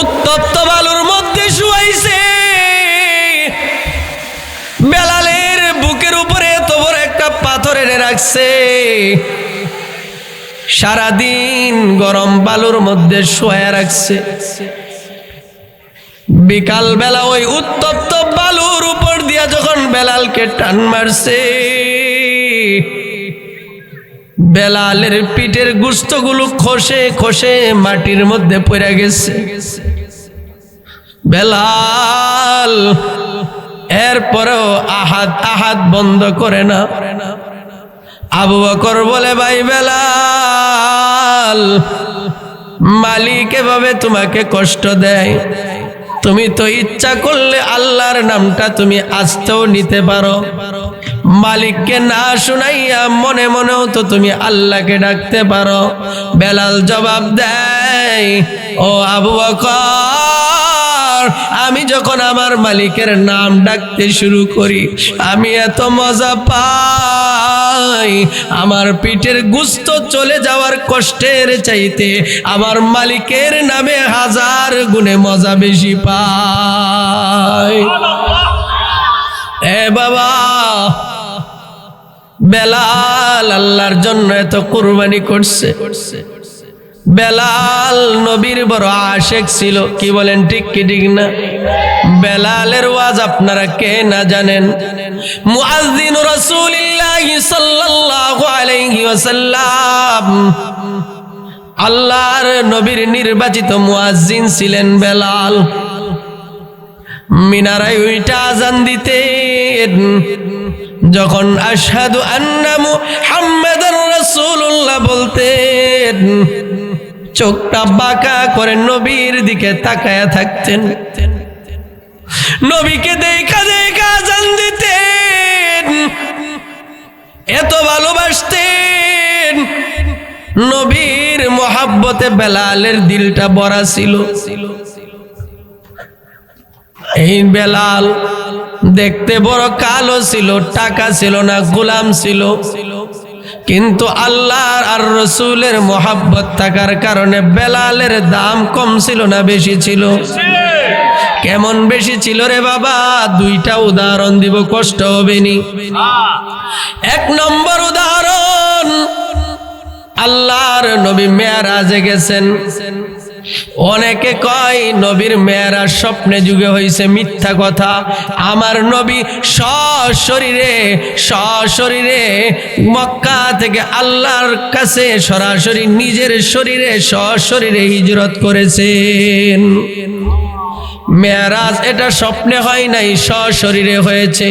উত্তপ্ত বালুর মধ্যে শুয়াইছে। বেলালের বুকের উপরে এত বড় একটা পাথর এনে রাখছে। সারাদিন গরম বালুর মধ্যে শুয়ে রাখছে। বিকাল বেলা ওই উত্তপ্ত বালুর উপর দিয়া যখন বেলালকে টান মারছে, বেলালের পিঠের গোশতগুলো খসে খসে মাটির মধ্যে পড়ে গেছে। বেলাল এরপরেও আহাত বন্ধ করে না। আবু বকর বলে, ভাই বেলাল, মালিক এভাবে তোমাকে কষ্ট দেয়, তুমি তো ইচ্ছা করলে আল্লাহর নামটা তুমি আস্তেও নিতে পারো। মালিককে না শুনাইয়া মনে মনেও তো তুমি আল্লাহকে ডাকতে পারো। বেলাল জবাব দেয়, ও আবু বকর, আমি যখন আমার মালিকের নাম ডাকতে শুরু করি আমি এত মজা পাই, আমার পিঠের গোশত চলে যাওয়ার কষ্টের চাইতে আমার মালিকের নামে 1000 গুণে মজা বেশি পাই। এ বাবা, বেলাল আল্লাহর জন্য এত কুরবানি করছে। বেলাল নবীর বড় আশেক ছিল, কি বলেন, ঠিক কি ঠিক না? বেলালের ওয়াজ আপনারা কে না জানেন? মুআজ্জিন রাসূলুল্লাহ সাল্লাল্লাহু আলাইহি ওয়াসাল্লাম, আল্লাহর নবীর নির্বাচিত মুআজ্জিন ছিলেন বেলাল। মিনারায় উইটা আযান দিতেন, যখন আশহাদু আন্না মুহাম্মাদার রাসূলুল্লাহ বলতেন, চোখটা বাঁকা করে নবীর দিকে তাকায়া থাকতেন। নবীকে দেখা দেখা আযান দিতেন, এত ভালোবাসতেন। নবীর মহাব্বতে বেলালের দিলটা ভরা ছিল। এই বেলাল দেখতে বড় কালো ছিল, টাকা ছিল না, গোলাম ছিল, কিন্তু আল্লাহর আর রসুলের মহাব্বত থাকার কারণে বেলালের দাম কম ছিল না, বেশি ছিল। কেমন বেশি ছিল রে বাবা? 2টা উদাহরণ দিব, কষ্ট হবে নি। 1 নম্বর উদাহরণ, আল্লাহর নবী মেরাজে গেছেন। অনেকে কয় নবীর মেরাজ স্বপ্নে যুগে হয়েছে, মিথ্যা কথা। আমার নবী সশরীরে মক্কা থেকে আল্লাহর কাছে সরাসরি নিজের শরীরে সশরীরে হিজরত করেছেন। মেরাজ এটা স্বপ্নে হয় নাই, সশরীরে হয়েছে।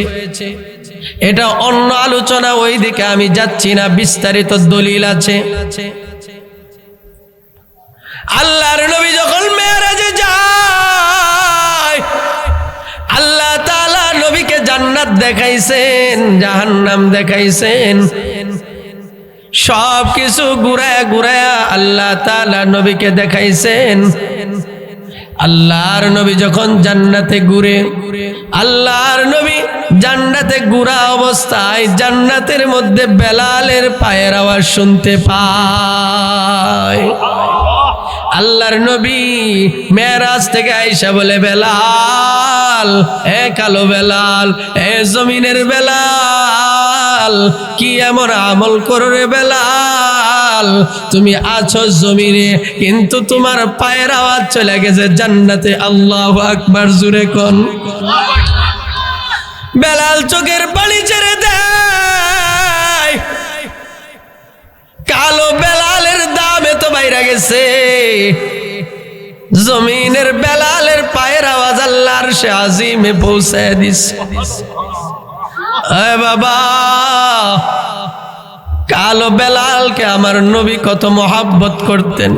এটা অন্য আলোচনা, ওই দিকে আমি যাচ্ছি না, বিস্তারিত দলিল আছে। আল্লাহর নবী যখন মেরাজে যায়, আল্লাহ তাআলা নবীকে জান্নাত দেখাইছেন, জাহান্নাম দেখাইছেন, সব কিছু ঘুরায়া ঘুরায়া আল্লাহ তাআলা নবীকে দেখাইছেন। আল্লাহর নবী যখন জান্নাতে ঘুরে, আল্লাহর নবী জান্নাতে ঘুরা অবস্থায় জান্নাতের মধ্যে বেলালের পায়ের আওয়াজ শুনতে পায়। আল্লাহর নবী মেরাজ থেকে আয়েশা বলে, বেলাল, এ কালো বেলাল, এ জমিনের বেলাল, কি এমন আমল করো রে বেলাল, তুমি আছো জমিনে কিন্তু তোমার পায়ের আওয়াজ চলে গেছে জান্নাতে। আল্লাহু আকবার, জোরে কোন। বেলাল চোখের পানি ছেড়ে দেয়। কালো বেলালের দাম এত বাইরে গেছে, জমিনের বেলালের পায়ের আওয়াজ আল্লাহর আরশে আজিমে পৌঁছায় দিছে। এ বাবা, কালো বেলালকে আমার নবী কত মহাব্বত করতেন।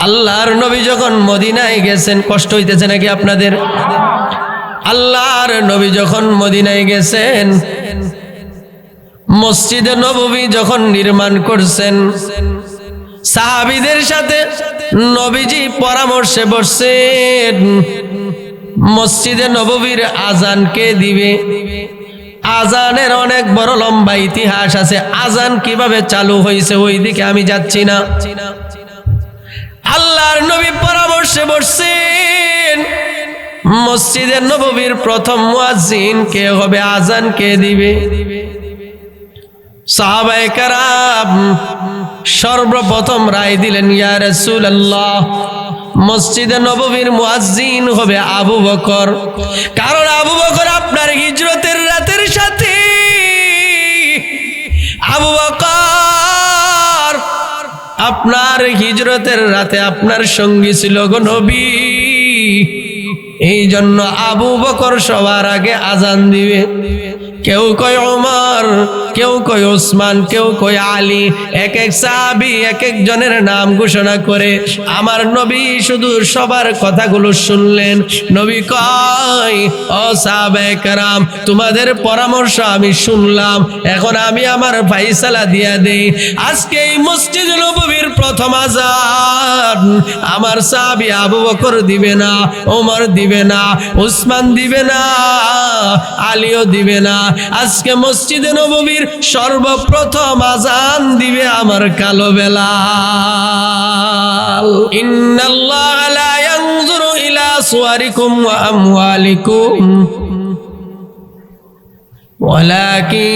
আল্লাহর নবী যখন মদিনায় গেছেন, কষ্ট হইতেছে নাকি আপনাদের? আল্লাহর নবী যখন মদিনায় গেছেন, মসজিদে নববী যখন নির্মাণ করছেন, সাহাবীদের সাথে নবীজি পরামর্শে বসছেন, মসজিদে নববীর আজান কে দিবে। আজানের অনেক বড় লম্বা ইতিহাস আছে, আজান কিভাবে চালু হয়েছে ওই দিকে আমি যাচ্ছি না। আল্লাহর নবী পরামর্শে বসছেন, মসজিদের নববীর প্রথম মুয়াজ্জিন কে হবে, আজান কে দিবে? সাহাবায়ে কেরাম সর্বপ্রথম রায় দিলেন, ইয়া রাসূলুল্লাহ, মসজিদে নববীর মুয়াজ্জিন হবে আবু বকর। কারণ আবু বকর আপনার হিজরতের রাতের সাথে, আবু বকর আপনার হিজরতের রাতে আপনার সঙ্গী ছিল গো নবী। এই জন্য আবু বকর সবার আগে আজান দিবে। কেউ কয় ওমর, কেউ কয় ওসমান, কেউ কয় আলী, এক এক সাহাবী এক এক জনের নাম ঘোষণা করে আমার নবী শুধু সবার কথাগুলো শুনলেন। নবী কয়, ও সাহাবায়ে কেরাম, তোমাদের পরামর্শ আমি শুনলাম, এখন আমি আমার ফায়সালা দিয়া দেই। আজকে এই মসজিদ নববীর প্রথম আজান আমার সাহাবী আবু বকর দিবে না, ওমর দিবে না, ওসমান দিবে না, আলীও দিবে না। আজকে মসজিদে নববীর সর্বপ্রথম আজান দিবে আমার কালো বেলাল। ইন্নাল্লাহা লা ইয়ানজুরু ইলা সুওয়ারিকুম ওয়া আমওয়ালিকুম ওয়ালাকিন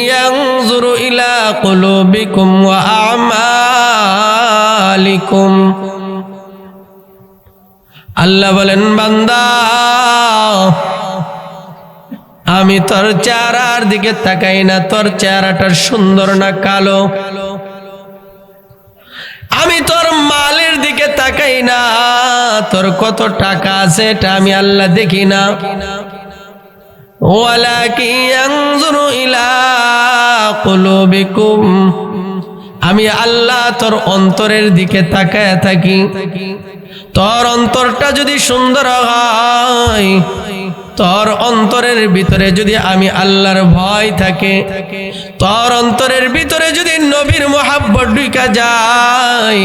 ইয়ানজুরু ইলা কুলুবিকুম ওয়া আমালিকুম। আল্লাহ বলেন, বান্দা, আমি তোর চেহারার দিকে তাকাই না, তোর চেহারাটা সুন্দর না কালো। আমি তোর মালের দিকে তাকাই না, তোর কত টাকা আছে এটা আমি আল্লাহ দেখি না। ওয়ালাকিন ইয়ানজুরু ইলা কুলুবিকুম, আমি আল্লাহ তোর অন্তরের দিকে তাকায় থাকি। তোর অন্তরটা যদি সুন্দর হয়, তোর অন্তরের ভিতরে যদি আমি আল্লাহর ভয় থাকে, তোর অন্তরের ভিতরে যদি নবীর মুহাব্বত ঢুকা যায়,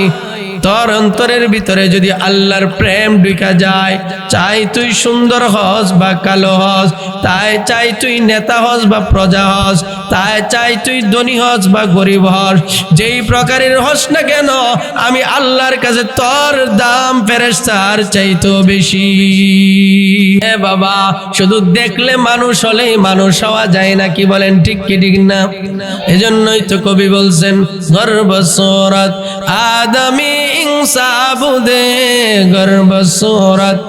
তোর অন্তরের ভিতরে যদি আল্লাহর প্রেম ঢুকা যায়, চাই তুই সুন্দর হস বা কালো হস, তাই চাই তুই নেতা হস বা প্রজা হস, তাই চাই তুই ধনী হস বা গরিব হস, যেই প্রকারের হস না কেন, আমি আল্লাহর কাছে তোর দাম ফেরেশতার চাইতো বেশি। এ বাবা, শুধু দেখলে মানুষ হলেই মানুষ হওয়া যায় না, কি বলেন ঠিক কি ঠিক না? এজন্যই তো কবি বলছেন, গর্ব সুরত আদমি ইনসাবুদে, গর্ব সুরত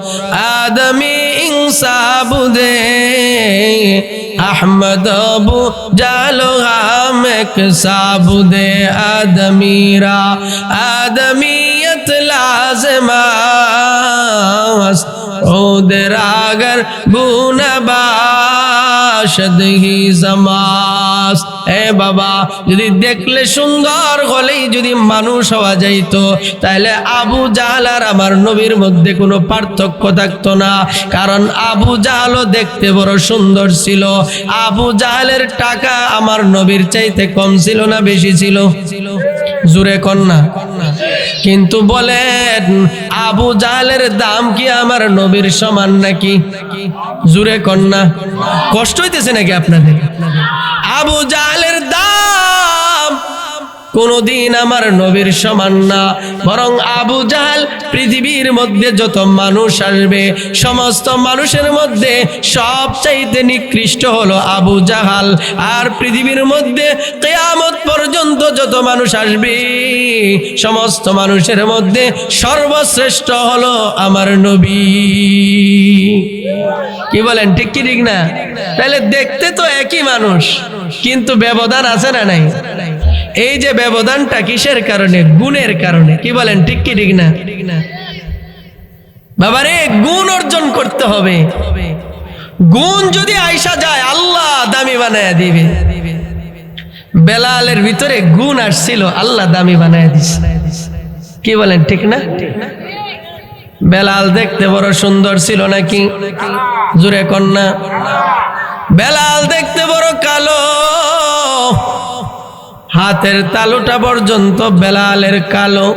আদমি ইনসাবুদে, আহমদ আবু জালো হাম এক সাবুদে, আদমিরা আদমিয়ত লাজমাস ওদের আগার গুনাবাশদ হি জমাস। এ বাবা, যদি দেখলে সুন্দর হলেই যদি মানুষ হওয়া যাইতো, তাহলে আবু জাহল আর আমার নবীর মধ্যে কোনো পার্থক্য থাকতো না। কারণ আবু জাহলও দেখতে বড় সুন্দর ছিল, আবু জাহলের টাকা আমার নবীর চাইতে কম ছিল না বেশি ছিল? জুরে কন্যা। কিন্তু বলেন, আবু জাহলের দাম কি আমার নবীর সমান নাকি? জুরে কন্যা। কষ্ট হইতেছে নাকি আপনাদের? আবু জাহলের দাম কোনদিন আমার নবীর সমান না, বরং আবু জাহল পৃথিবীর মধ্যে যত মানুষ আসবে, সমস্ত মানুষের মধ্যে সবচাইতে নিকৃষ্ট হলো আবু জাহল। আর পৃথিবীর মধ্যে কিয়ামত পর্যন্ত যত মানুষ আসবে, সমস্ত মানুষের মধ্যে সর্বশ্রেষ্ঠ হলো আমার নবী। কি বলেন ঠিক কি ঠিক না? তাহলে দেখতে তো একই মানুষ, কিন্তু ব্যবধান আছে না নাই? এই যে ব্যবধানটা কিসের কারণে? গুণের কারণে। কি বলেন ঠিক কি ঠিক না? বাবারে, গুণ অর্জন করতে হবে। গুণ যদি আইসা যায়, আল্লাহ দামি বানায় দিবে। বেলালের ভিতরে গুণ আসছিল, আল্লাহ দামি বানায় দিছে। কি বলেন ঠিক না? বেলাল দেখতে বড় সুন্দর ছিল নাকি? জুরে কন্যা। বেলাল দেখতে বড় কালো, হাতের তালুটা পর্যন্ত বেলালের কালো।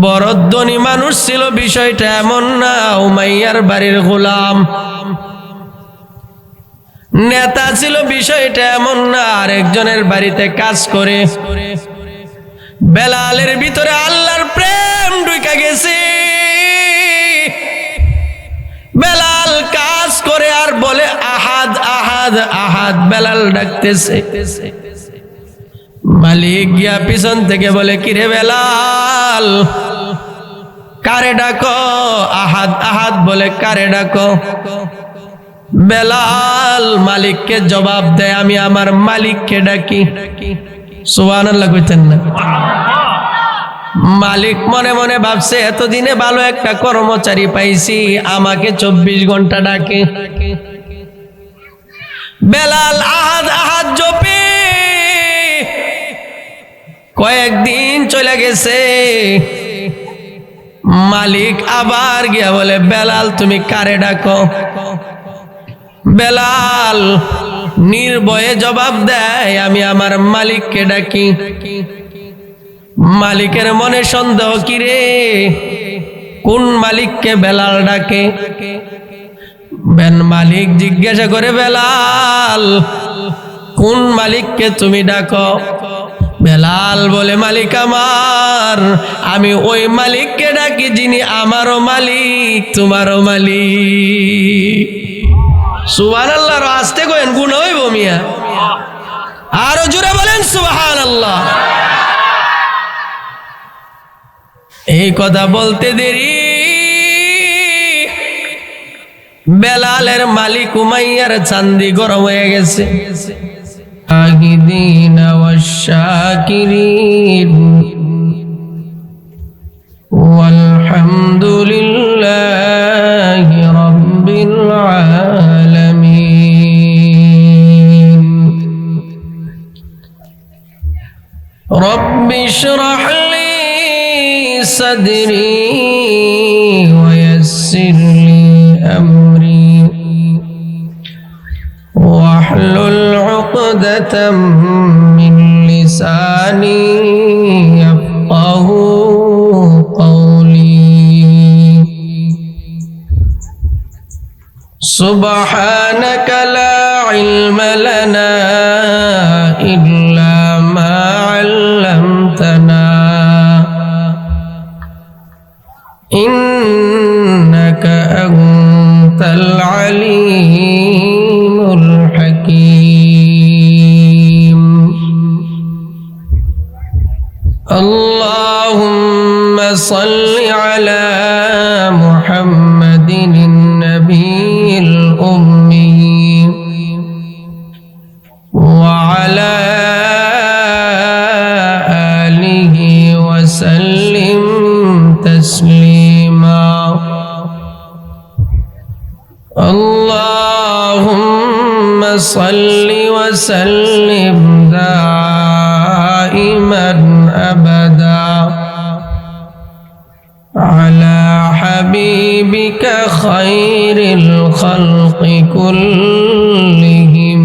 বড় ধনী মানুষ ছিল, বিষয়টা এমন না। উমাইয়ার বাড়ির গোলাম। নেতা ছিল, বিষয়টা এমন না। আরেকজনের বাড়িতে কাজ করে। বেলালের ভিতরে আল্লাহর প্রেম ঢুকে গেছে। বেলাল কাজ করে আর বলে আহাদ আহাদ আহাদ, বেলাল ডাকতেছে। মালিক গিয়া পিছন থেকে বলে, কিরে বেলাল, কারে ডাকো? আহাদ আহাদ বলে, কারে ডাকো? বেলাল মালিককে জবাব দেয়, আমি আমার মালিককে ডাকি। সুবহানাল্লাহ কইতেন না? মালিক মনে মনে ভাবছে, এতদিনে ভালো একটা কর্মচারী পাইছি, আমাকে 24 ঘন্টা ডাকে। বেলাল আহাদ আহাদ জপে কয়েকদিন চলে গেছে। মালিক আবার গিয়া বলে, বেলাল তুমি কারে ডাকো? বেলাল নির্ভয়ে জবাব দেয়, আমি আমার মালিককে ডাকি। মালিকের মনে সন্দেহ, কিরে কোন মালিককে বেলাল ডাকে? মালিক জিজ্ঞাসা করে, বেলাল কোন মালিককে তুমি ডাকো? বেলাল বলে, মালিক আমার, আমি ওই মালিককে ডাকি যিনি আমারও মালিক তোমারও মালিক। সুবহানাল্লাহ। আস্তে কইেন, গুণ হইব মিয়া, আরো জোরে বলেন সুবহানাল্লাহ। এই কথা বলতে দেরি বেলালের মালিক উমাইয়ার চান্দি গরম হয়ে গেছে। الشاهدين والشاكرين والحمد لله رب العالمين رب اشرح لي صدري ويسر لي أمري واحلل عقدة من لساني يفقه قولي سبحانك لا علم لنا إلا ما علمتنا إنك أنت العليم الحكيم اللهم صل على محمد النبي الأمي وعلى آله وسلم تسليما اللهم صل وسلم دائما أبدا على حبيبك خير الخلق كلهم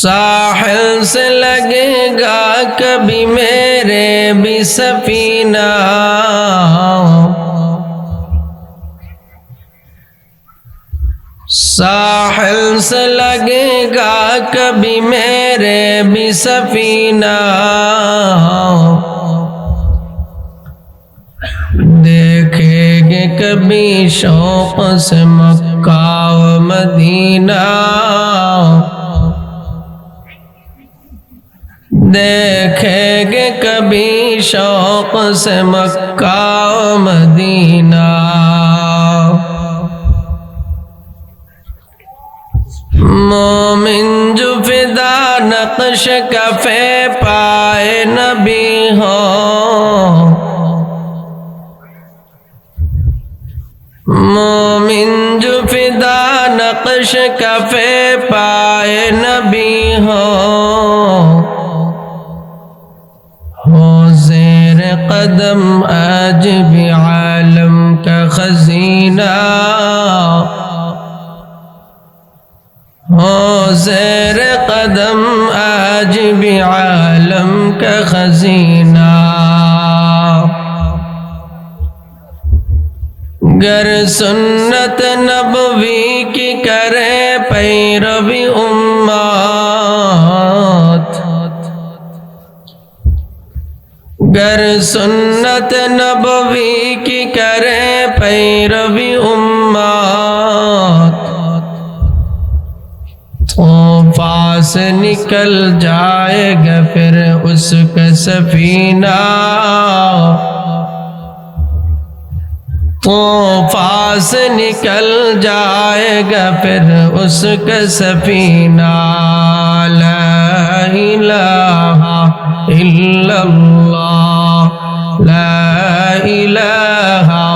साहिल से लगेगा कभी मेरे भी सफीना साहिल से लगेगा कभी मेरे भी सफीना देखेंगे कभी शौक से मक्का व मदीना देखेंगे कभी शौक से मक्का व मदीना मोमिन जो फिदा नक्श कफे पाए नबी हो मोमिन जो फिदा नक्श कफे पाए नबी हो ज़ेर कदम आज भी आलम का खजीना हो ज़ेर कदम आज भी आलम का खजीना गर सुन्नत नबवी की करे पैरवी पैरवी उम्मत गर सुन्नत नबवी की करे पैरवी उम्मत तो पास निकल जाएगा फिर उसका सफीना तो पास निकल जाएगा फिर उसका सफीना ला इलाहा इल्लल्लाह ला इलाहा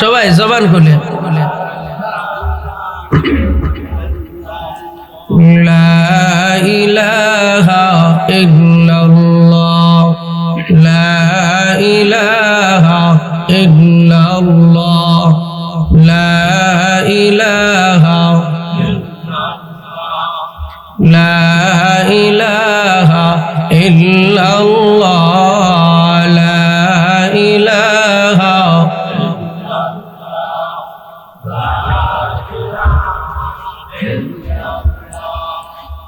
সবাই জবান খুলে লা ইলাহা ইল্লাল্লাহ লা ইলাহা ইল্লাল্লাহ লা ইলাহা লা ইলাহা ইল্লাল্লাহ লা ইলাহা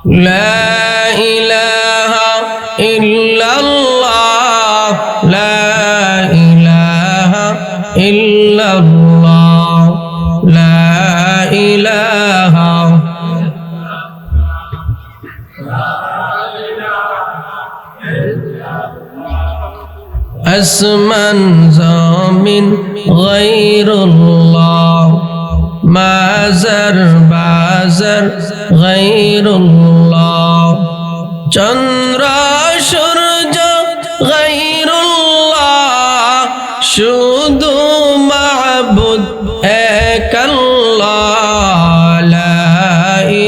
لا إله إلا الله لا إله إلا الله لا إله أسمن زمن غير الله মাজার বাজার গায়রুল্লাহ চন্দ্র সূর্য গায়রুল্লাহ শুধু মাবুদ এক আল্লাহ লা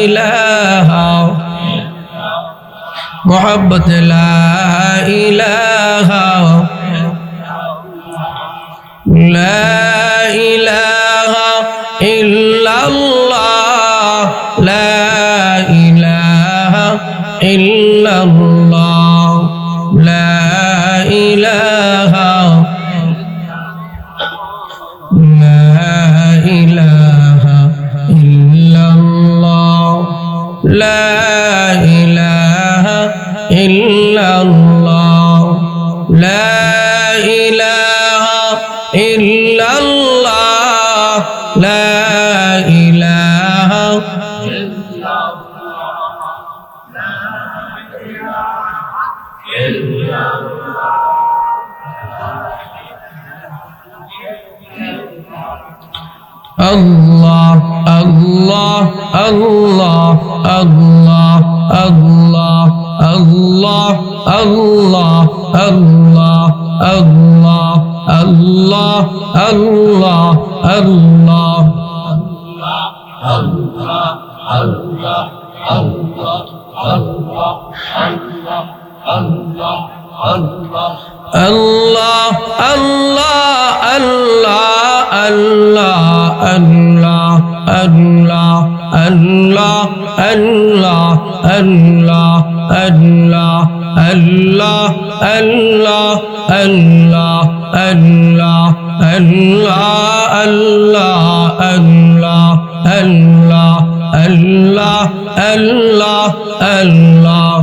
ইলাহা মুহাব্বত লা ইলাহা লা ইলাহা ইল্লাল্লাহ লা ইলাহা ইল্লাল্লাহ লা ইলাহা লা ইলাহা ইল্লাল্লাহ লা ইলাহা ইল্লাল্লাহ লা ইলাহা ইল্লাল্লাহ লা ইলাহা Allah Allah Allah Allah Allah Allah Allah Allah Allah Allah Allah Allah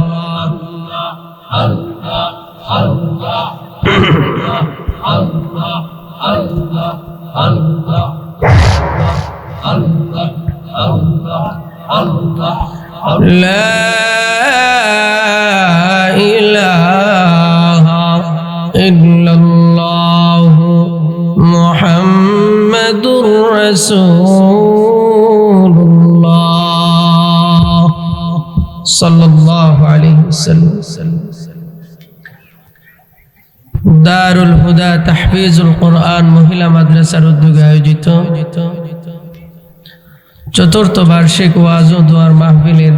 Allah La ilaha illallah Muhammadur Rasulullah sallallahu alayhi wasallam দারুল হুদা তাহফিজুল কোরআন মহিলা মাদ্রাসার উদ্যোগে আয়োজিত চতুর্থ বার্ষিক ওয়াজ ও দোয়ার মাহফিলের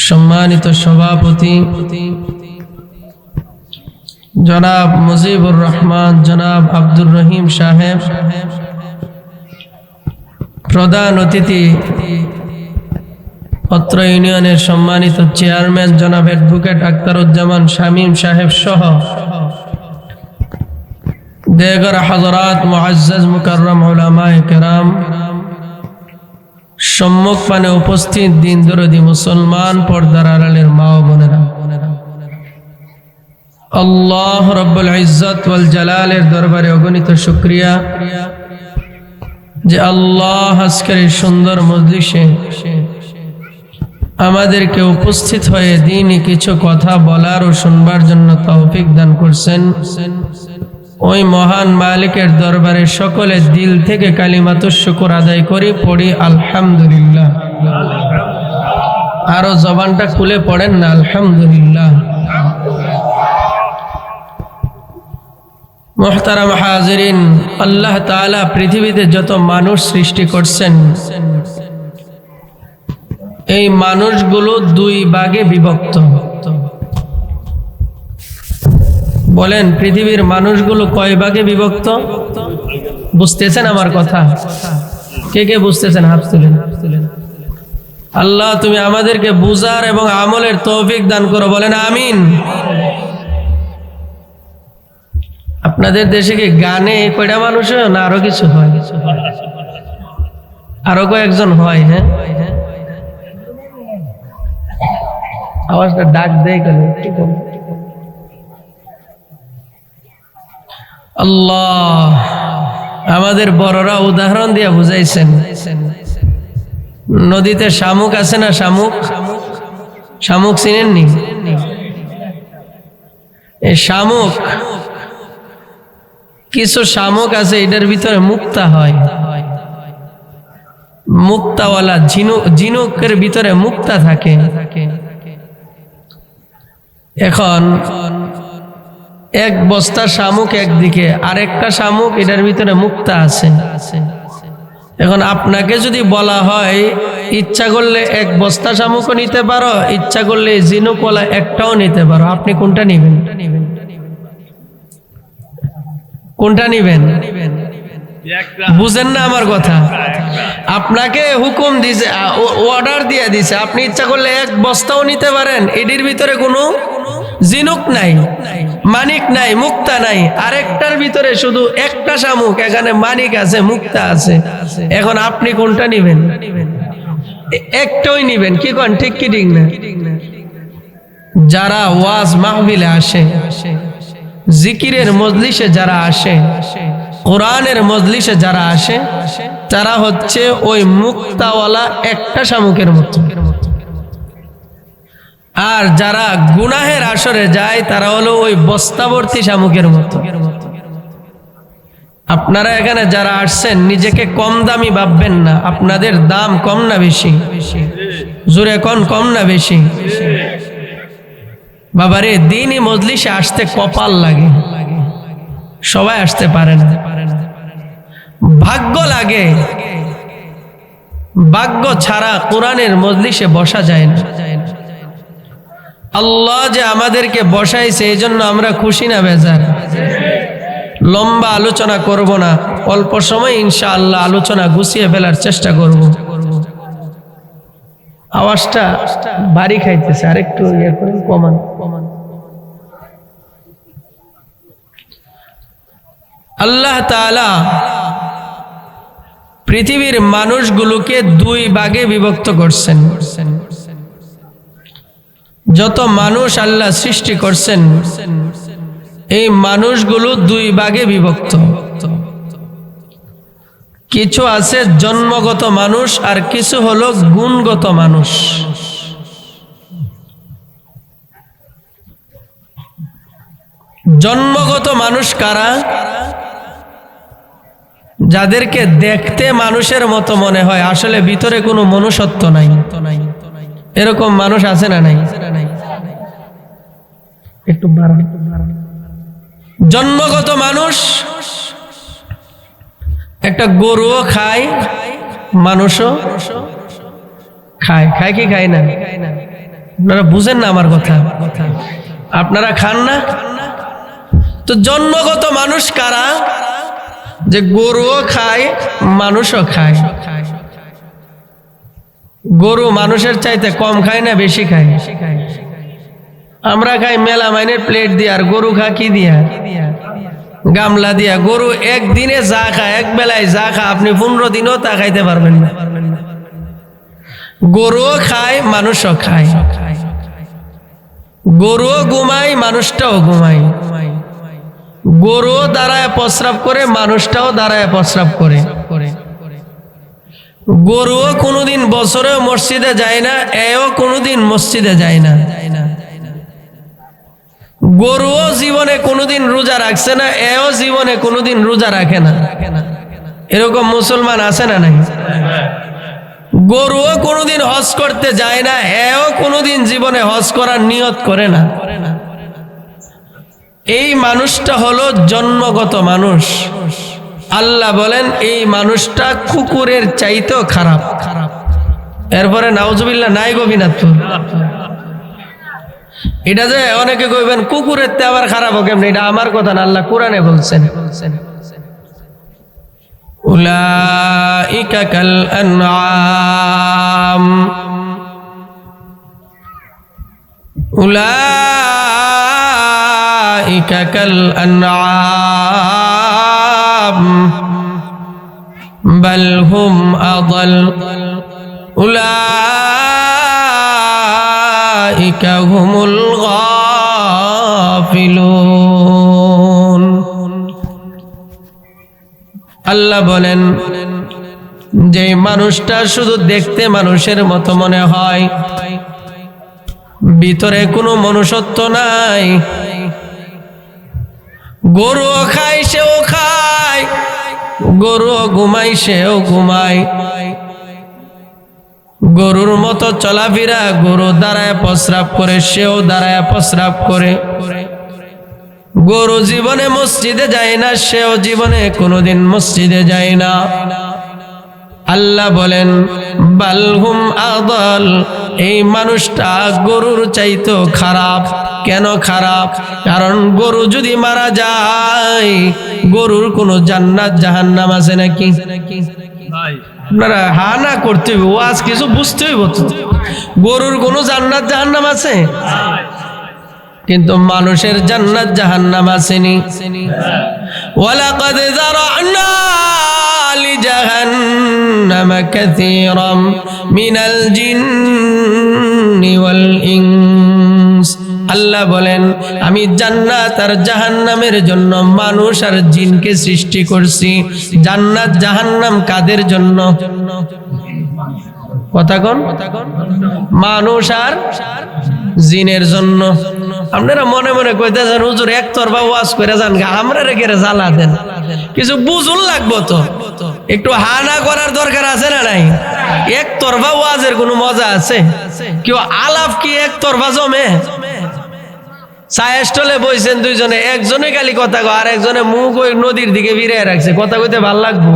সম্মানিত সভাপতি জনাব মুজিবুর রহমান, জনাব আব্দুর রহিম সাহেব, প্রধান অতিথি অত্র ইউনিয়নের সম্মানিত চেয়ারম্যান জনাব অ্যাডভোকেট আখতারুজ্জামান শামীম সাহেব সহ দেগর হযরত মুআজ্জাজ মুকাররম উলামায়ে কেরাম, সম্মুখ পানে উপস্থিত দিন দরদি মুসলমান পর্দার আড়ালের মা ও বোনেরা, আল্লাহ রব্বুল ইজ্জত ওয়াল জালালের দরবারে অগণিত শুকরিয়া যে আল্লাহ আজকের এই সুন্দর মজলিসে আমাদেরকে উপস্থিত হয়ে দ্বীনি কিছু কথা বলার ও শুনবার জন্য তৌফিক দান করছেন। ওই মহান মালিকের দরবারে সকলে দিল থেকে কালিমাতুশ শুকর আদায় করি, পড়ি আলহামদুলিল্লাহ। আরো জবানটা খুলে পড়েন না আলহামদুলিল্লাহ। মুহতারাম হাজিরিন, আল্লাহ তাআলা পৃথিবীতে যত মানুষ সৃষ্টি করছেন, এই মানুষগুলো দুই ভাগে বিভক্ত। বলেন পৃথিবীর মানুষগুলো কয় ভাগে বিভক্ত? বুঝতেছেন আমার কথা? কে কে বুঝতেছেন হাত তুলেন। আল্লাহ তুমি আমাদেরকে বুঝার এবং আমলের তৌফিক দান করো, বলেন আমিন। আপনাদের দেশে কি গানে কয়টা মানুষ হয় না আরো কিছু হয়? আরো কয়েকজন হয়? হ্যাঁ, আওয়াজটা ডাক দেয় কেন? আল্লাহ আমাদের বড়রা উদাহরণ দিয়ে বুঝাইছেন। নদীতে শামুক আছে না? শামুক, শামুক চিনেননি? এই শামুক, কিছু শামুক আছে এটার ভিতরে মুক্তা হয়, মুক্তাওয়ালা ঝিনুকের ভিতরে মুক্তা থাকে। এখন এক বস্তা শামুক একদিকে, আরেকটা শামুক এটার ভিতরে মুক্তা আছে। এখন আপনাকে যদি বলা হয় ইচ্ছা করলে এক বস্তা শামুকও নিতে পারো, ইচ্ছা করলে ঝিনুকওয়ালা একটাও নিতে পারো, আপনি কোনটা নিবেন? কোনটা নিবেন? বুঝেন না আমার কথা? আপনাকে হুকুম দিছে, অর্ডার দিয়ে দিছে, আপনি ইচ্ছা করলে এক বস্তাও নিতে পারেন, এটির ভিতরে কোনো ঝিনুক নাই, মানিক নাই, মুক্তা নাই। আরেকটার ভিতরে শুধু একটা শামুক, এখানে মানিক আছে, মুক্তা আছে। এখন আপনি কোনটা নিবেন? একটাই নিবেন। কি কোন ঠিক কি ঠিক না? যারা ওয়াজ মাহফিলে আসে, জিকিরের মজলিসে যারা আসে, কোরআনের মজলিসে যারা আসে, তারা হচ্ছে ওই মুক্তাওয়ালা একটা শামুকের মতো। আর যারা গুনাহের আসরে যায় তারা হলো ওই বস্তাবর্তী শামুকের মতো। আপনারা এখানে যারা আসছেন নিজেকে কম দামি ভাববেন না। আপনাদের দাম কম না বেশি? জোরে কোন কম না বেশি? বাবারে দ্বীনি মজলিসে আসতে কপাল লাগে, সবাই আসতে পারে না। ভাগ্য লাগে, ভাগ্য ছাড়া কোরআনের মজলিসে বসা যায় না। আল্লাহ যে আমাদেরকে বসাইছে এই জন্য আমরা খুশি না বেজার? লম্বা আলোচনা করব না, অল্প সময় ইনশাআল্লাহ আলোচনা গুছিয়ে ফেলার চেষ্টা করব। আওয়াজটা বাড়ি খাইতেছে, আরেকটু ইয়ে করেন, কমান। আল্লাহ তাআলা পৃথিবীর মানুষগুলোকে দুই ভাগে বিভক্ত করছেন। যত মানুষ আল্লাহ সৃষ্টি করছেন এই মানুষগুলো দুই ভাগে বিভক্ত। কিছু আছে জন্মগত মানুষ আর কিছু হলো গুণগত মানুষ। জন্মগত মানুষ কারা? যাদেরকে দেখতে মানুষের মতো মনে হয়, আসলে ভিতরে কোনো মনুষ্যত্ব নাই। এরকম মানুষ আছে না নাই? একটু জন্মগত মানুষ, একটা গরুও খায়, মানুষও খায়। খায় কি খায় না? আপনারা বুঝেন না আমার কথা? আপনারা খান না? তো জন্মগত মানুষ কারা? যে গরুও খায়, মানুষও খায়। গরু মানুষের চাইতে কম খায় না বেশি খায়? আমরা খাই মেলা মাইনের প্লেট দিয়া, আর গরু খা কি দিয়া? গামলা দিয়া। গরু একদিনে যা খায়, এক বেলায় যা খা, আপনি 15 দিনও তা খাইতে পারবেন না। গরুও খায়, মানুষও খায়। গরুও ঘুমায়, মানুষটাও ঘুমায়। গরুও দাঁড়ায় প্রস্রাব করে, মানুষটাও দাঁড়ায় প্রস্রাব করে। গরুও কোনোদিন বছরেও মসজিদে যায় না, এও কোনোদিন মসজিদে যায় না। গরুও জীবনে কোনোদিন রোজা রাখছে না, এও জীবনে কোনোদিন রোজা রাখে না। এরকম মুসলমান আছে না নাই? গরুও কোনোদিন হজ করতে যায় না, এও কোনোদিন জীবনে হজ করার নিয়ত করে না। এই মানুষটা হলো জন্মগত মানুষ। আল্লাহ বলেন এই মানুষটা কুকুরের চাইতেও খারাপ। এরপরে নাউজুবিল্লাহ নাই গোবিনাথপুর। এটা যে অনেকে কইবেন কুকুরের তে আবার খারাপ হবে কেমন, এটা আমার কথা না, আল্লাহ কোরআনে বলছেন, উলাইকা কাল আনআম, উলাইকা কাল আনআম বাল হুম আদাল, উলাইকা হুমুল গাফিলুন। আল্লাহ বলেন যে মানুষটা শুধু দেখতে মানুষের মতো মনে হয়, ভিতরে কোনো মনুষ্যত্ব নাই। গরুও খায়, সেও খায়, গরুও ঘুমায়, সেও ঘুমায়। গরুর মতো চলাফেরা, গরু দাঁড়ায় প্রস্রাব করে, সেও দাঁড়ায় প্রস্রাব করে। গরু জীবনে মসজিদে যায় না, সেও জীবনে কোনোদিন মসজিদে যায় না। আল্লাহ বলেন বালহুম আদাল, এই মানুষটা গরুর চাইতেও খারাপ। কেন খারাপ? কারণ গরু যদি মারা যায়, গরুর কোনো জান্নাত জাহান্নাম আছে নাকি? আপনারা হা না করতে হইব, ওয়াজ কিছু বুঝতে হইব তো। গরুর কোনো জান্নাত জাহান্নাম আছে? কিন্তু মানুষের জান্নাত জাহান্নাম আসেনি। ওয়ালাকাদ যারা'না লিজাহান্নামা কাসীরাম মিনাল জিন্নি ওয়াল ইনস। আল্লাহ বলেন আমি জান্নাত আর জাহান্নামের জন্য মানুষ আর জিনকে সৃষ্টি করছি। জান্নাত জাহান্নাম কাদের জন্য? কথা কোন? মানুষ আর জিনের জন্য। আপনারা মনে মনে কইতেছেন হুজুর একতরফা ওয়াজ করে যান, আমরা রেখে জ্বালা দেন, কিছু বুঝুন লাগবো তো, একটু হানা করার দরকার আছে না নাই? একতরফা ওয়াজের কোনো মজা আছে? কেউ আলাপ কি একতরফা জমে? চায়ের স্টলে বইছেন দুইজনে, একজনে খালি কথা কয় আর একজনে মুখ ওই নদীর দিকে বিরিয়ে রাখছে, কথা কইতে ভাল লাগবো?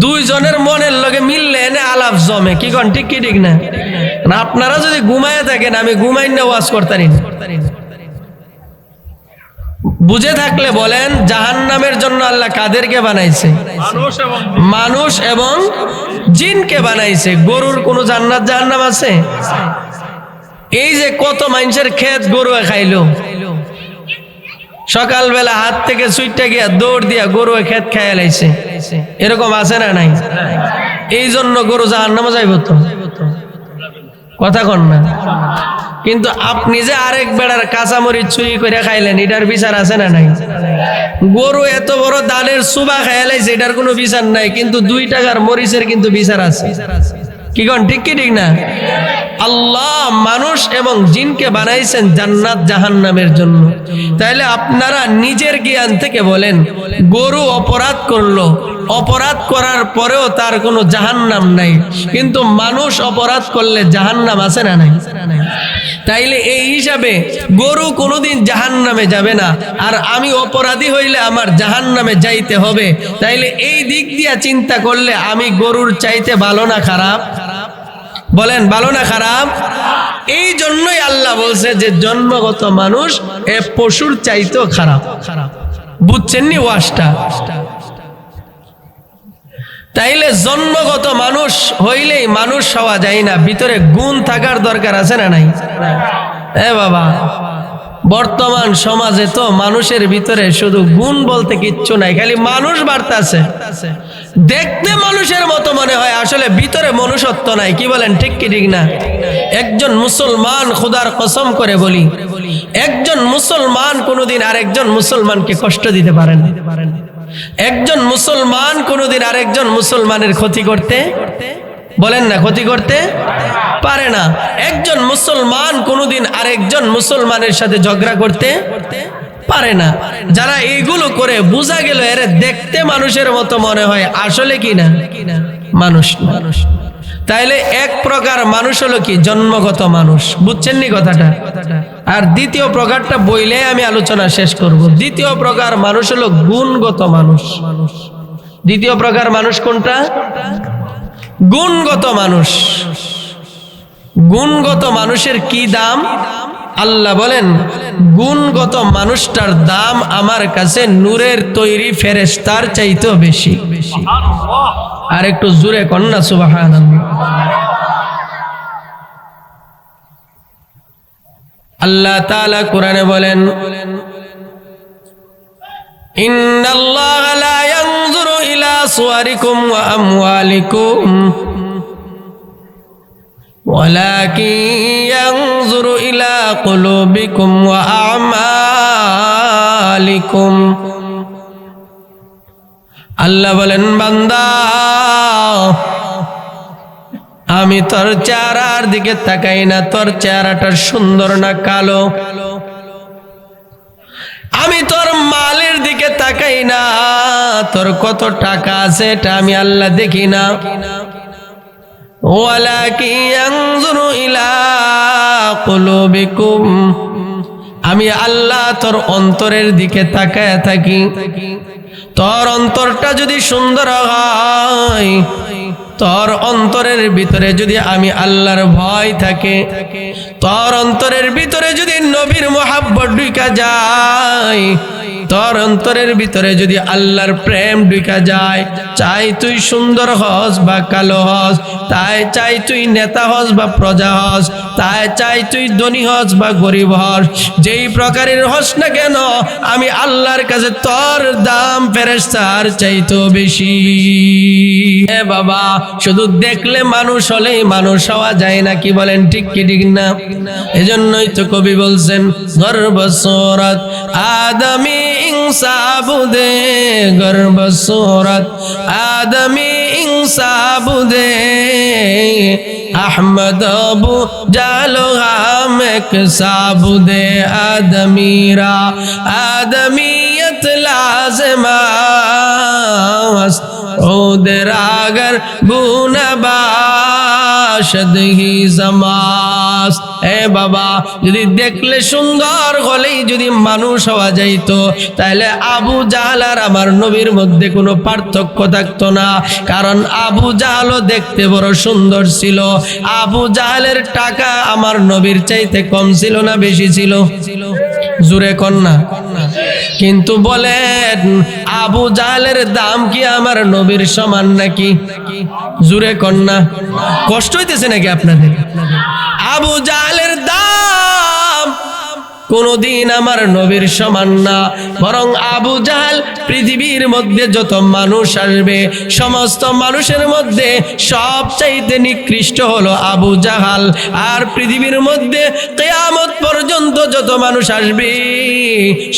দুইজনের মনের লগে মিললে এনে আলাপ জমে, কি কন ঠিক কি ঠিক না? আপনারা যদি ঘুমায় থাকেন, আমি ঘুমাই না ওয়াজ করতারি না। বুঝে থাকলে বলেন জাহান্নামের জন্য আল্লাহ কাদেরকে বানাইছে? মানুষ এবং জিনকে বানাইছে। গরুর কোনো জান্নাত জাহান্নাম আছে? এই যে কত মানুষের ক্ষেত গরু খাইলো, সকালবেলা হাত থেকে সুইটটা গিয়া দৌড় দিয়া গরু ক্ষেত খাইয়া লাইছে, এরকম আছে না নাই? এই জন্য গরু জাহান্নামে যাইব তো, কথা কন না? কিন্তু আপনি যে আরেক বেড়ার কাঁচামরিচ চুরি করে খাইলেন, এটার বিচার আছে না নাই? গরু এত বড় দানের সুবা খাইয়া লাইছে, এটার কোনো বিচার নাই, কিন্তু 2 টাকার মরিচের কিন্তু বিচার আছে। কি কন ঠিক কি ঠিক না? আল্লাহ মানুষ এবং জিনকে বানাইছেন জান্নাত জাহান্নামের জন্য। তাইলে আপনারা নিজের জ্ঞান থেকে বলেন, গরু অপরাধ করলো, অপরাধ করার পরেও তার কোনো জাহান্নাম নাই, কিন্তু মানুষ অপরাধ করলে জাহান্নাম আছে না নাই? তাইলে এই হিসাবে গরু কোনোদিন জাহান্নামে যাবে না, আর আমি অপরাধী হইলে আমার জাহান্নামে যাইতে হবে। তাইলে এই দিক দিয়া চিন্তা করলে আমি গরুর চাইতে ভালো না খারাপ? বলেন ভালো না খারাপ? এই জন্যই আল্লাহ বলছে যে জন্মগত মানুষ এ পশুর চাইতেও খারাপ। বুঝছেন নি ওয়াজটা? তাইলে জন্মগত মানুষ হইলেই মানুষ হওয়া যায় না, ভিতরে গুণ থাকার দরকার আছে না নাই? এ বাবা, বর্তমান সমাজে তো মানুষের ভিতরে শুধু গুণ বলতে কিচ্ছু নাই, খালি মানুষ বাড়তাছে। দেখতে মানুষের মতো মনে হয়, আসলে ভিতরে মনুষ্যত্ব নাই। কি বলেন, ঠিক কি ঠিক না? একজন মুসলমান, খোদার কসম করে বলি, একজন মুসলমান কোনোদিন আরেকজন মুসলমানকে কষ্ট দিতে পারেন। একজন মুসলমান কোনোদিন আরেকজন মুসলমানের ক্ষতি করতে, বলেন না, ক্ষতি করতে পারে না। একজন মুসলমান কোনোদিন আরেকজন মুসলমানের সাথে ঝগড়া করতে পারে না। যারা এইগুলো করে বোঝা গেল এর দেখতে মানুষের মতো মনে হয়, আসলে কি না, মানুষ না। তাইলে এক প্রকার মানুষ হলো কি, জন্মগত মানুষ। বুঝছেন নি কথাটা? আর দ্বিতীয় প্রকারটা বইলে আমি আলোচনা শেষ করব। দ্বিতীয় প্রকার মানুষ হলো গুণগত মানুষ। দ্বিতীয় প্রকার মানুষ কোনটা? গুণগত মানুষ। গুণগত মানুষের কি দাম? আল্লাহ বলেন, গুণগত মানুষটার দাম আমার কাছে নূরের তৈরি ফেরেশতার চাইতেও বেশি। আর একটু জোরে কন্যা সুবহানাল্লাহ। আল্লাহ তাআলা কোরআনে বলেন, ইন্নাল্লাহা লা ইয়ানজুরু ইলা সুওয়ারিকুম ওয়া আমওয়ালিকুম ওয়ালাকিন ইয়ানজুরু ইলা কুলুবিকুম ওয়া আমালিকুম। আল্লাহ বলেন, বান্দা, আমি তোর চেহারার দিকে তাকাই না, তোর চেহারাটা সুন্দর না কালো। আমি তোর মালের দিকে তাকাই না, তোর কত টাকা আছে এটা আমি আল্লাহ দেখি না। ওয়ালাকিন ইয়ানজুরু ইলা কুলুবিকুম, আমি আল্লাহ তোর অন্তরের দিকে তাকায় থাকি। তোর অন্তরটা যদি সুন্দর হয়, তোর অন্তরের ভিতরে যদি আমি আল্লাহর ভয় থাকে, তোর অন্তরের ভিতরে যদি নবীর মোহাব্বত ঢুকা যায়, তোর অন্তরের ভিতরে যদি আল্লাহর প্রেম ঢুকা যায়, চাই তুই সুন্দর হস বা কালো হস, তাই চাই তুই নেতা হস বা প্রজা হস, তাই চাই তুই ধনী হস বা গরিব হস, যেই প্রকারের হস না কেন, আমি আল্লাহর কাছে তোর দাম ফেরেশতার চাইতো বেশি। এ বাবা, শুধু দেখলে মানুষ হলেই মানুষ হওয়া যায় না। কি বলেন, ঠিক কি ঠিক না? এজন্যই তো কবি বলছেন, গর্ব সুরত আদমি ইনসাবুদে, গর্ব সুরত আদমি ইনসাবুদে, আহমদ আবু জালো হাম এক সাবুদে, আদমিরা আদমিয়ত লাজমাস ওদের আগার গুনাবাশদ হি জমাস। এ বাবা, যদি দেখলে সুন্দর হলেই যদি মানুষ হওয়া যাইতো, তাহলে আবু জাহল আর আমার নবীর মধ্যে কোনো পার্থক্য থাকতো না। কারণ আবু জাহলও দেখতে বড় সুন্দর ছিল। আবু জাহলের টাকা আমার নবীর চাইতে কম ছিল না বেশি ছিল? জোরে কন্যা। কিন্তু বলেন, আবু জাহলের দাম কি আমার নবীর সমান নাকি? জোরে কন্যা। কষ্ট হইতেছে নাকি আপনাদের? আবু জাহলের দাম কোনদিন আমার নবীর সমান না, বরং আবু জাহল পৃথিবীর মধ্যে যত মানুষ আসবে, সমস্ত মানুষের মধ্যে সবচাইতে নিকৃষ্ট হলো আবু জাহল। আর পৃথিবীর মধ্যে কিয়ামত পর্যন্ত যত মানুষ আসবে,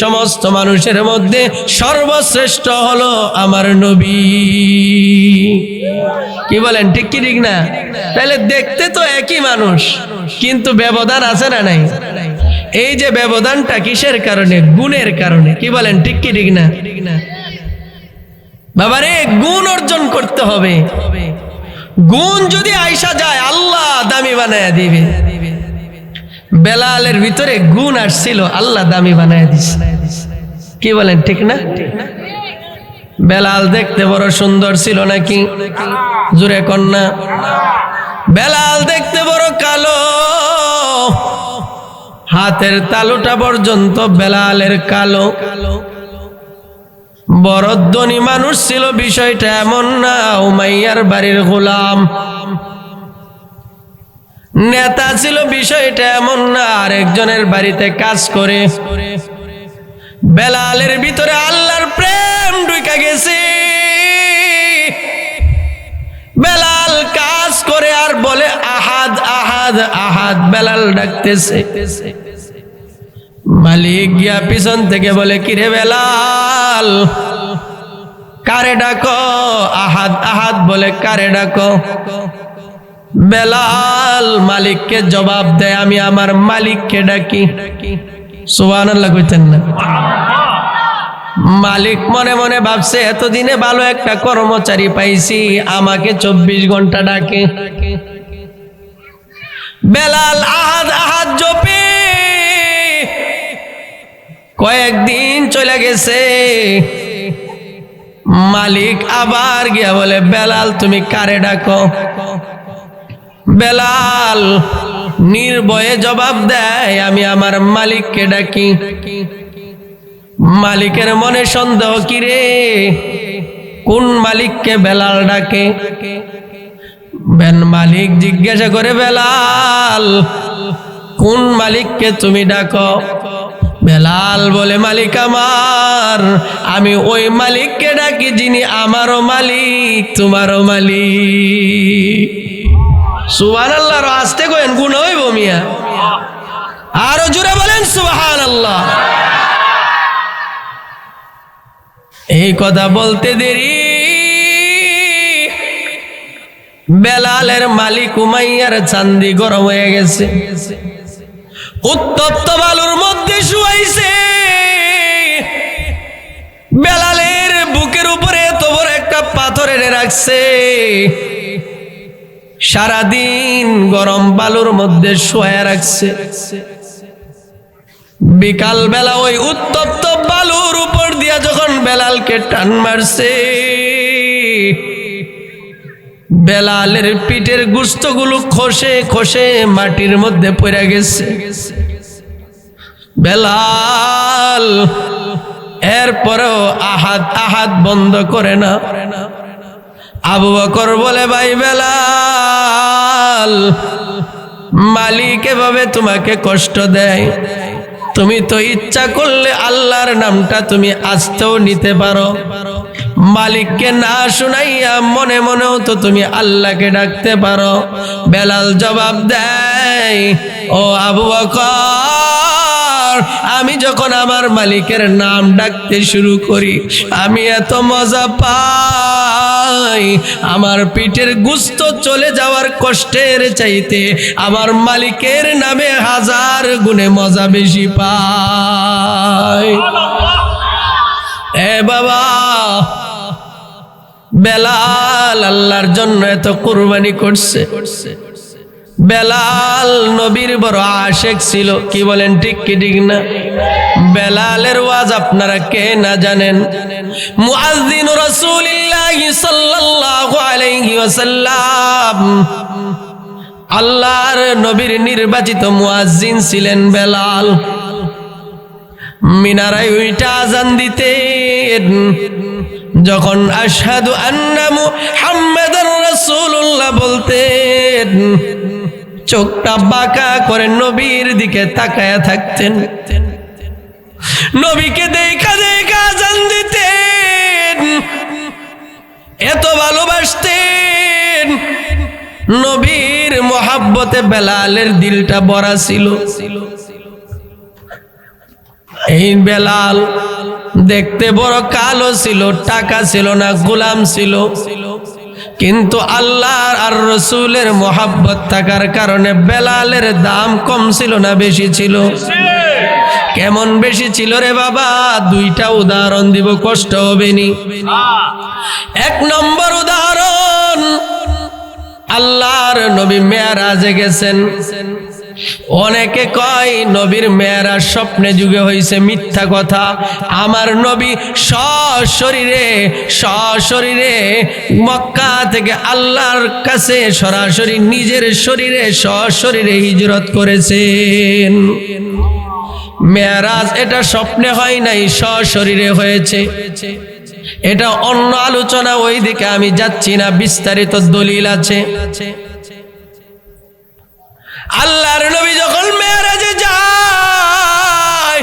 সমস্ত মানুষের মধ্যে সর্বশ্রেষ্ঠ হলো আমার নবী। কি বলেন, ঠিক কি ঠিক না? তাহলে দেখতে তো একই মানুষ, কিন্তু ব্যবধান আছে না নাই? এই যে ব্যবধানটা কিসের কারণে? গুণের কারণে। কি বলেন, ঠিক কি ঠিক না? বাবারে, গুণ অর্জন করতে হবে। গুণ যদি আইসা যায়, আল্লাহ দামি বানায় দিবে। বেলালের ভিতরে গুণ আসছিল, আল্লাহ দামি বানায় দিছে। কি বলেন, ঠিক না? বেলাল দেখতে বড় সুন্দর ছিল নাকি? জোরে কন্যা। বেলাল দেখতে বড় কালো, হাতের তালুটা পর্যন্ত বেলালের কালো। বড় ধনী মানুষ ছিল, বিষয়টা এমন না। উমাইয়ার বাড়ির গোলাম, নেতা ছিল বিষয়টা এমন না, আরেকজনের বাড়িতে কাজ করে। বেলালের ভিতরে আল্লাহর প্রেম ঢুকে গেছে। বেলাল কাজ করে আর বলে আহাদ আহাদ আহাদ, বেলাল ডাকতেছে। মালিক গিয়া পিছন থেকে বলে, কিরে বেলাল, কারে ডাকো? আহাদ আহাদ বলে, কারে ডাকো? বেলাল মালিককে জবাব দেয়, আমি আমার মালিককে ডাকি। সুবহানাল্লাহ কইতেন না? মালিক মনে মনে ভাবছে, এতদিনে ভালো একটা কর্মচারী পাইছি, আমাকে 24 ঘন্টা ডাকে। বেলাল আহাদ আহাদ জপে কয়েকদিন চলে গেছে। মালিক আবার গিয়া বলে, বেলাল তুমি কারে ডাকো? বেলাল নির্ভয়ে জবাব দেয়, আমি আমার মালিককে ডাকি। মালিকের মনে সন্দেহ, কিরে কোন মালিককে বেলাল ডাকে? মালিক জিজ্ঞাসা করে, বেলাল কোন মালিককে তুমি ডাকো? বেলাল বলে, মালিক আমার, আমি ওই মালিককে ডাকি যিনি আমারও মালিক তোমারও মালিক। সুবহানাল্লাহ। আস্তে কইেন, গুণ হইব মিয়া, আরো জোরে বলেন সুবহানাল্লাহ। এই কথা বলতে দেরি বেলালের মালিক উমাইয়ার চান্দি গরম হয়ে গেছে। উত্তপ্ত বালুর মধ্যে শুয়াইছে। বেলালের বুকের উপরে এত বড় একটা পাথর এনে রাখছে। সারাদিন গরম বালুর মধ্যে শুয়ে রাখছে। বিকাল বেলা ওই উত্তপ্ত বালুর উপর দিয়া যখন বেলালকে টান মারছে, বেলালের পিঠের গোশতগুলো খসে খসে মাটির মধ্যে পড়ে গেছে। বেলাল এরপরেও আহাদ আহাদ বন্ধ করে না। আবু বকর বলে, ভাই বেলাল, মালিক এভাবে তোমাকে কষ্ট দেয়, তুমি তো ইচ্ছা করলে আল্লাহর নামটা তুমি আস্তেও নিতে পারো। মালিককে না শুনাইয়া মনে মনেও তো তুমি আল্লাহকে ডাকতে পারো। বেলাল জবাব দেয়, ও আবু বকর, আমি যখন আমার মালিকের নাম ডাকতে শুরু করি, আমি এত মজা পাই, আমার পিঠের গোশত চলে যাওয়ার কষ্টের চাইতে আমার মালিকের নামে 1000 গুণে মজা বেশি পাই। এ বাবা, বেলাল আল্লাহর জন্য এত কুরবানি করছে। বেলাল নবীর বড় আশেক ছিল, কি বলেন ঠিক কি ঠিক না? বেলালের ওয়াজ আপনারা কে না জানেন? মুআজ্জিন রাসূলুল্লাহ সাল্লাল্লাহু আলাইহি ওয়াসাল্লাম, আল্লাহর নবীর নির্বাচিত মুআজ্জিন ছিলেন বেলাল। মিনারায় উইটা আযান দিতেন, যখন আশহাদু আন্না মুহাম্মাদার রাসূলুল্লাহ বলতেন, চোখটা বাঁকা করে নবীর দিকে তাকায়া থাকতেন। নবীকে দেখা দেখা আযান দিতেন, এত ভালোবাসতেন। নবীর মোহাব্বতে বেলালের দিলটা ভরা ছিল। এই বেলাল দেখতে বড় কালো ছিল, টাকা ছিল না, গোলাম ছিল, কিন্তু আল্লাহর আর রসুলের মোহাব্বত থাকার কারণে বেলালের দাম কম ছিল না, বেশি ছিল। কেমন বেশি ছিল রে বাবা? 2টা উদাহরণ দিব, কষ্ট হবে নি। 1 নম্বর উদাহরণ, আল্লাহর নবী মেরাজে গেছেন। অনেকে কয় নবীর মেরাজ স্বপ্নে যুগে হয়েছে, মিথ্যা কথা। আমার নবী সশরীরে মক্কা থেকে আল্লাহর কাছে সরাসরি নিজের শরীরে সশরীরে হিজরত করেছেন। মেরাজ এটা স্বপ্নে হয় নাই, সশরীরে হয়েছে। এটা অন্য আলোচনা, ওই দিকে আমি যাচ্ছি না, বিস্তারিত দলিল আছে। আল্লাহর নবী যখন মেরাজে যায়,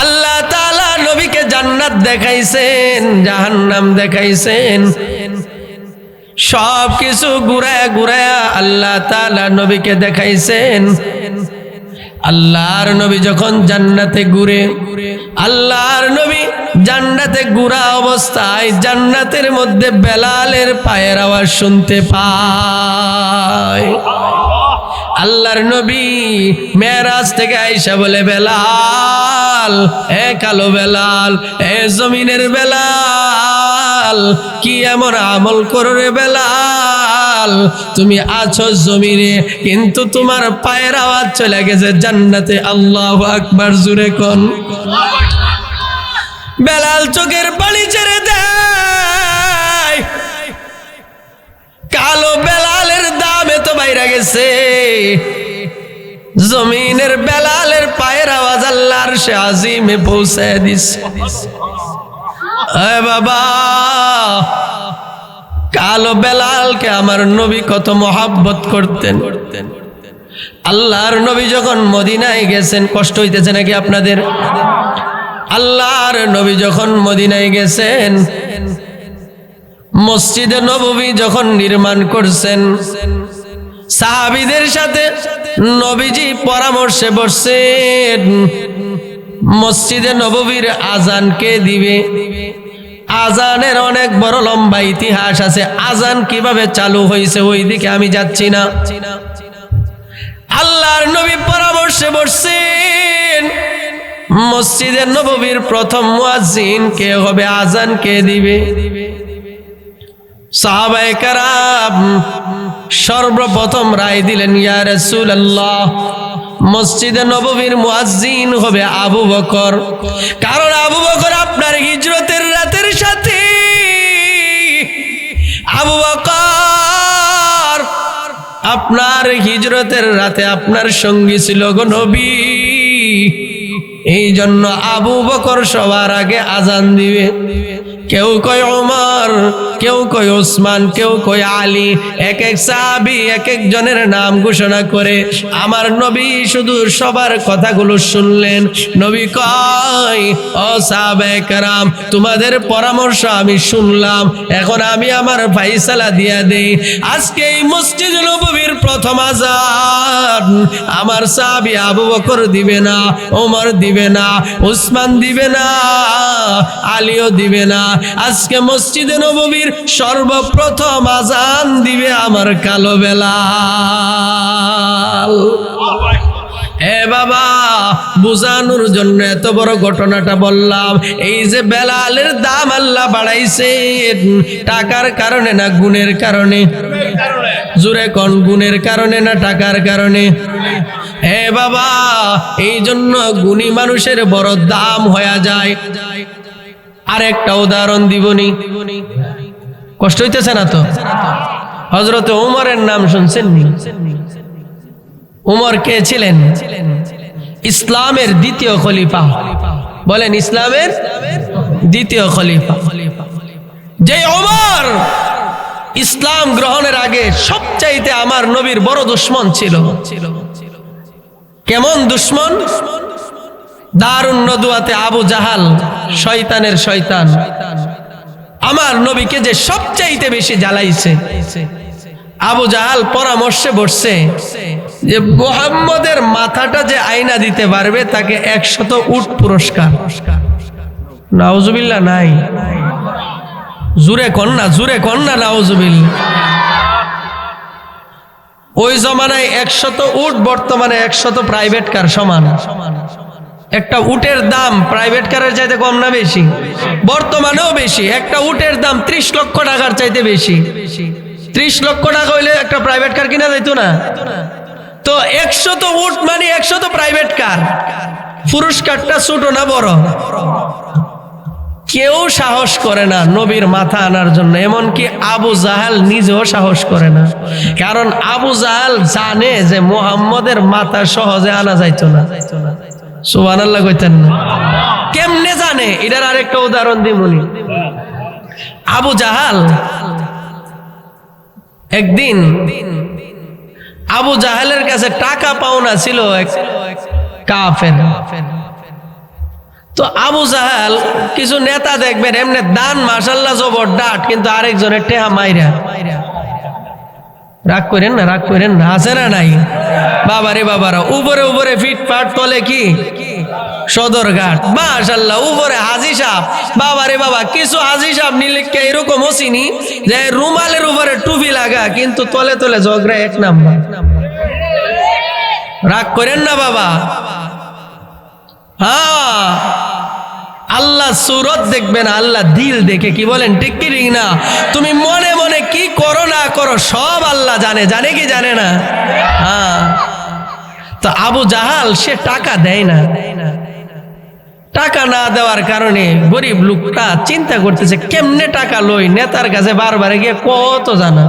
আল্লাহ তাআলা নবীকে জান্নাত দেখাইছেন, জাহান্নাম দেখাইছেন, সব কিছু ঘুরায়া ঘুরায়া আল্লাহ তাআলা নবীকে দেখাইছেন। আল্লাহর নবী যখন জান্নাতে ঘুরে, আল্লাহর নবী জান্নাতে ঘুরা অবস্থায় জান্নাতের মধ্যে বেলালের পায়ের আওয়াজ শুনতে পায়। আল্লাহর নবী মেরাজ থেকে আয়েশা বলে, বেলাল, এ কালো বেলাল, এ জমিনের বেলাল, কি এমন আমল করো রে বেলাল, তুমি আছো জমিনে কিন্তু তোমার পায়ের আওয়াজ চলে গেছে জান্নাতে। আল্লাহু আকবার, জোরে কোন। বেলাল চোখের পানি ছেড়ে দেয়, কালো বেলালের দাম এত বাইরে গেছে, জমিনের বেলালের পায়ের আওয়াজ আল্লাহর আরশে আজিমে পৌঁছে দিছে। এ বাবা, কালো বেলালকে আমার নবী কত মহাব্বত করতেন। আল্লাহর নবী যখন মদিনায় গেছেন, কষ্ট হইতেছে নাকি আপনাদের? আল্লাহর নবী যখন মদিনায় গেছেন, মসজিদে নববী যখন নির্মাণ করছেন, সাহাবীদের সাথে নবীজি পরামর্শে বসছেন, মসজিদে নববীর আজান কে দিবে। আজানের অনেক বড় লম্বা ইতিহাস আছে, আজান কিভাবে চালু হয়েছে ওই দিকে আমি যাচ্ছি না। আল্লাহর নবী পরামর্শে বসছেন, মসজিদে নববীর প্রথম মুয়াজ্জিন কে হবে, আজান কে দিবে। সাহাবায়ে কেরাম সর্বপ্রথম রায় দিলেন, ইয়া রাসূলুল্লাহ, মসজিদে নববীর মুয়াজ্জিন হবে আবু বকর, কারণ আবু বকর আপনার হিজরতের রাতের সাথে, আবু বকর আপনার হিজরতের রাতে আপনার সঙ্গী ছিল গো নবী, এই জন্য আবু বকর সবার আগে আজান দিবে। কেউ কয় ওমর, কেউ কয় ওসমান, কেউ কয় আলী, এক এক সাহাবী এক এক জনের নাম ঘোষণা করে আমার নবী শুধু সবার কথাগুলো শুনলেন। নবী কয়, ও সাহাবায়ে কেরাম, তোমাদের পরামর্শ আমি শুনলাম, এখন আমি আমার ফায়সালা দিয়া দেই। আজকে এই মসজিদ নববীর প্রথম আজান আমার সাহাবী আবু বকর দিবে না, ওমর দিবে না, ওসমান দিবে না, আলীও দিবে না, আজকে মসজিদে নববীর সর্বপ্রথম আজান দিবে আমার কালো বেলাল। এ বাবা, বুঝানোর জন্য এত বড় ঘটনাটা বললাম। এই যে বেলালের দাম আল্লাহ বাড়াইছে, টাকার কারণে না গুণের কারণে? জোরে কোন, গুণের কারণে না টাকার কারণে? এ বাবা, এই জন্য গুণী মানুষের বড় দাম হয়ে যায়। আর একটা উদাহরণ দিবনি, কষ্ট হইতেছে না তো? হযরত ওমরের নাম শুনছেন? ওমর কে ছিলেন? ইসলামের দ্বিতীয় খলিফা। বলেন, ইসলামের দ্বিতীয় খলিফা। যে ওমর ইসলাম গ্রহণের আগে সবচাইতে আমার নবীর বড় দুশমন ছিল। কেমন দুশমন? দারুন নদুয়াতে আবু জাহাল, শয়তানের শয়তান, আমার নবীকে যে সবচাইতে বেশি জ্বালাইছে। আবু জাহাল পরামর্শে বসছে যে মুহাম্মদের মাথাটা যে আয়না দিতে পারবে তাকে 100 উট পুরস্কার। নাউজুবিল্লাহ নাই? জুরে কন্যা, জুরে কন্যা, নাউজুবিল্লাহ। ওই জমানায় 100 উট বর্তমানে 100 প্রাইভেট কার সমান। একটা উটের দাম প্রাইভেট কারের চাইতে কম না বেশি? বর্তমানেও বেশি। একটা উটের দাম 30 লক্ষ টাকার চাইতে বেশি। 30 লক্ষ টাকা হইলে একটা প্রাইভেট কার কিনা যাইতো না? তো 100 উট মানে 100 প্রাইভেট কার। পুরস্কারটা ছোট না বড়? কেউ সাহস করে না নবীর মাথা আনার জন্য, এমনকি আবু জাহাল নিজেও সাহস করে না। কারণ আবু জাহাল জানে যে মুহাম্মদের মাথা সহজে আনা যাইতো না। সুবহানাল্লাহ কইতেন না? কেমনে জানে? এটার আরেকটা উদাহরণ দিমুনি। আবু জাহাল একদিন আবু জাহেলের কাছে টাকা পাওনা ছিল এক কাফের। তো আবু জাহেল কিছু নেতা দেখবেন এমনি দান মাশাআল্লাহ জবরদস্ত, কিন্তু আরেকজনের টেহা মাইরা। রাগ করেন না, রাগ করেন না, আছে না নাই? বাবারে বাবারা, উপরে উপরে ফিটফাট, তলে কি সদরঘাট, মাশাআল্লাহ, উপরে হাজী সাহেব। বাবারে বাবা, কিছু হাজী সাহেব নিলিখকে এরকম চিনি যে রুমালের উপরে টুপি লাগা, কিন্তু তলে তলে ঝগড়া এক নাম্বার। রাগ করেন না বাবা। হ্যাঁ, আল্লাহ সুরত দেখবে না, আল্লাহ দিল দেখে। কি বলেন, ঠিক কি ঠিক না? তুমি মনে মনে কি করো না করো সব আল্লাহ জানে, জানে কি জানে না? হ্যাঁ। তো আবু জাহাল সে টাকা দেয় না। টাকা না দেওয়ার কারণে গরিব লোকটা চিন্তা করতেছে কেমনে টাকা লই, নেতার কাছে বারবার গিয়ে কত জানা।